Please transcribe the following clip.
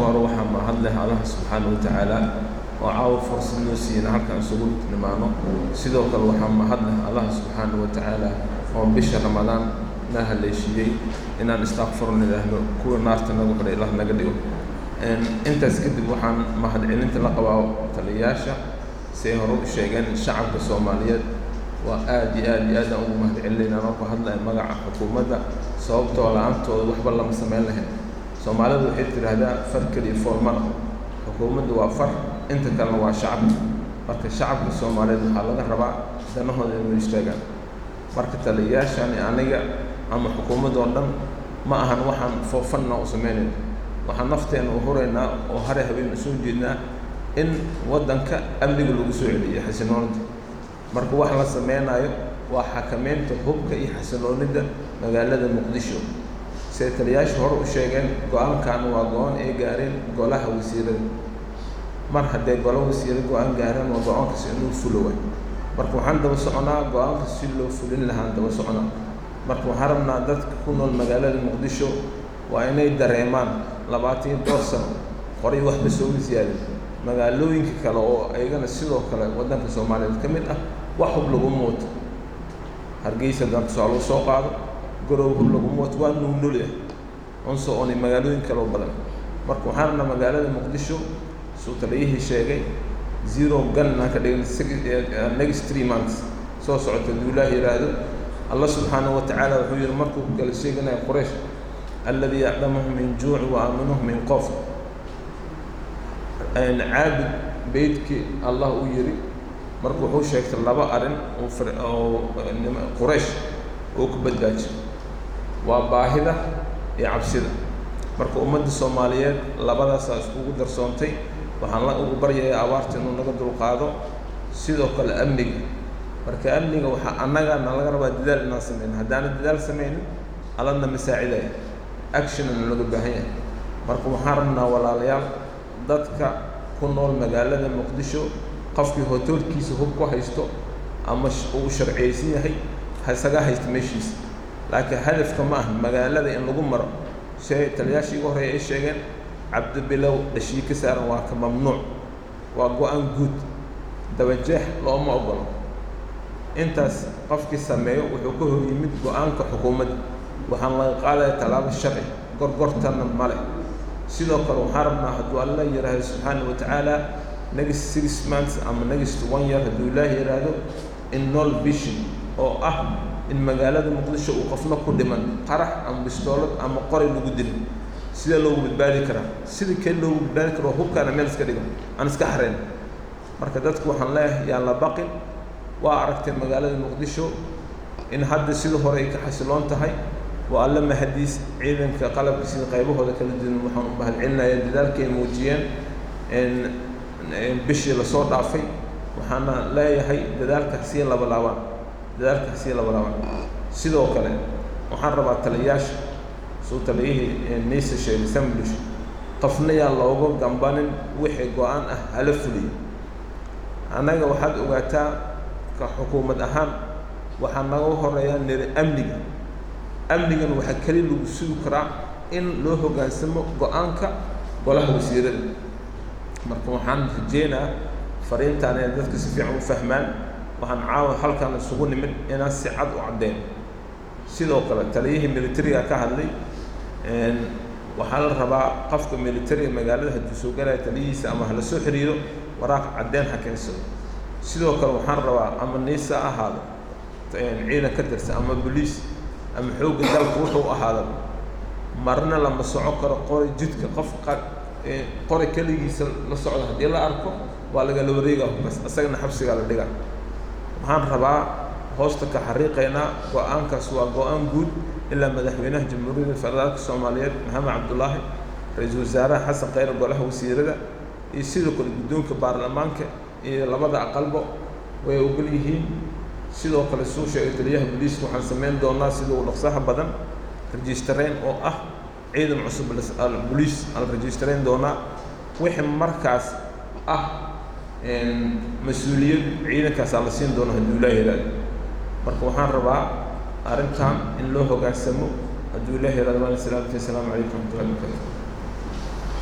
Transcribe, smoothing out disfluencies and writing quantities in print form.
hore waxaan mahadleh Allah subxaanahu wa tacaala oo caawa fursad noo siiyay halkan isugu nimaano sidoo kale waxaan mahadleh Allah subxaanahu wa tacaala oo bisha Ramadaan na haleeshiyay inaan istaghfirno ilaahno kuwa naarta nagu xidhay Allah naga dhigo intaas kadib waxaan mahadcelinta la qabaa taliyaasha si hore u sheegeen shacabka Soomaaliyeed waa aad iyo aad ugu mahadcelinayna oo ku hadlay magaca xukuumadda sababtoo la'aantooda waxba lama sameyn lahayn Soomaalidu waxay tiraahdaa far kaliya foorman xukuumaddu waa far inta kalena waa shacab marka shacabka Soomaaliyeed waxaa laga rabaa danahooda inay istaagaan marka taliyaashan aniga ama xukuumadda oo dhan ma ahan waxaan foofana u sameynay waxaan nafteena u horeynaa oo hare habeen soo jeednaa in wadanka amniga lagu soo celiyo xasiloonida marka wax la sameynayo waa xakameynta hubka iyo xasiloonida magaalada Muqdisho sida taliyaasha hore u sheegeen go'aankan waa go'aan ay gaareen golaha wasiirada mar haddii golaha wasiirada go'aan gaareen waa go'aankaas inuu fulo marka waxaan daba soconaa go'aanka si loo fulin lahaa daba soconaa marka waxaan rabnaa dadka ku nool magaalada Muqdisho waa inay dareemaan 22 sano qoray wax soo ziyaadin magaalooyinka kale oo ayagana sidoo kale wadanka Soomaaliyeed ka mid ah wax hub lagu mooto Hargeysa danto soo qaado garow hub lagu mooto waa nuulay on soo on magaalooyin kale oo badan marka waxaan rabnaa magaalada Muqdisho soo taliyihii sheegay zero gun ka dhigin next 3 months soo socota duulaha yiraahdo Allah subhanahu wa ta'ala wuxuu yiri markuu kala sheeganay Quraysh alladhi ya'lamuhum min ju' wa amanuhum min khawf an 'abid beedki Allah uu yiri markuu wuxuu sheegtay laba arin oo Quraysh oo ku badbaaji waa baahida iyo cabsida marka ummadda Soomaaliyeed labadaas isku darsoontay waxaan la ugu baryayaa abaarta inuu naga dulqaado sidoo kale amniga marka amniga waxa annaga laga rabaa dadaal inaan sameeyno haddaan dadaal sameeyno alana masaaciday action lagu baahan yahay marka waxaan rabnaa walaalayaal dadka ku nool magaalada Muqdisho qofkii hotelkiisa hub ku haysto ama uu sharciyeysan yahay hasaga haysto meeshiisa laakiin hadafka ma aha magaalada in lagu maro shay taliyaashii ugu horeeyay sheegeen عبد بلو دشي كسر واك ممنوع وقوان جود دبجح لو ما أقوله أنت قفك السماء وحكوه يمد قوان كحكومة وحنا قال تلاب الشرع قرقرتنا الملك سيدو كرو حربنا هدو الله يراه سبحانه وتعالى نجس 6 months أما نجس 1 year هدو الله يراه إن نول بيشن أو إن مجالات المقدسة وقفنا كل من قرح أم بستولد أم قري لجدنا sida loogu badbaadi karaa sida kale loogu badbaadi karo hubkaana meel iska dhigo aan iska xareen marka dadku waxaan leeyahay yaa la baqin waa aragtay magaalada Muqdisho in hadda sida hore ay ka xasiloon tahay waa alla mahadiis ciidanka qalabka sida qaybahooda kala duwan waxaan u mahadcelinayaa dadaalkay muujiyeen in bishii la soo dhaafay waxaana leeyahay dadaalkaas si laba laabaan sidoo kale waxaan rabaa taliyaasha taliyihii niisa sheegay samblish qofna yaa looga gambanin wixii go'aan ah hala fuliyo anaga waxaad ogaataa ka xukuumad ahaan waxaa naga horeeyaa nir amnigan waxa kali lagu sugi karaa in loo hogaansamo go'aanka golaha wasiirada marka waxaan rajeenaa fariintan ay dadka si fiican u fahmaan waxaan caawa halkan isugu nimid inaan si cad u cadeyn sidoo kale taliyihii militariga ka hadlay waxaa la rabaa qofka military magaalada hadii soo galay taliyihiisa ama hala soo xiriiro waraaq cadeen xakeensado sidoo kale waxaan rabaa ama niisa ahaado ciidan ka tirsan ama police ama xoogga dalka wuxuu ahaado marna lama socon karo qori jidka qof qori kaligiisa la socdo hadii la arko waa laga la wareegaa bas asagana xabsiga la dhigaa waxaan rabaa hoosta ka xariiqeena go'aankaas waa go'aan guud إلا مدحوينه جمهورية الفدرالية الصومالية محمد عبد الله رئيس وزراء حسن خير قاله وزيرده يصيروا كل بدون كبرلمانك لبضع قلبه ويقوليه سيدو كل سوشيال إيطاليا بوليس وحنسمين دونا سيدو نقصها بدن رجسترين أو عيد معصوب البوليس على رجسترين دونا وحن مركز مسؤولية عيدك سالسين دونا هدولاي هذا مركوحان ربع أرنتان إن له قاسمه أدو الله رضوان السلام عليكم ورحمة الله وبركاته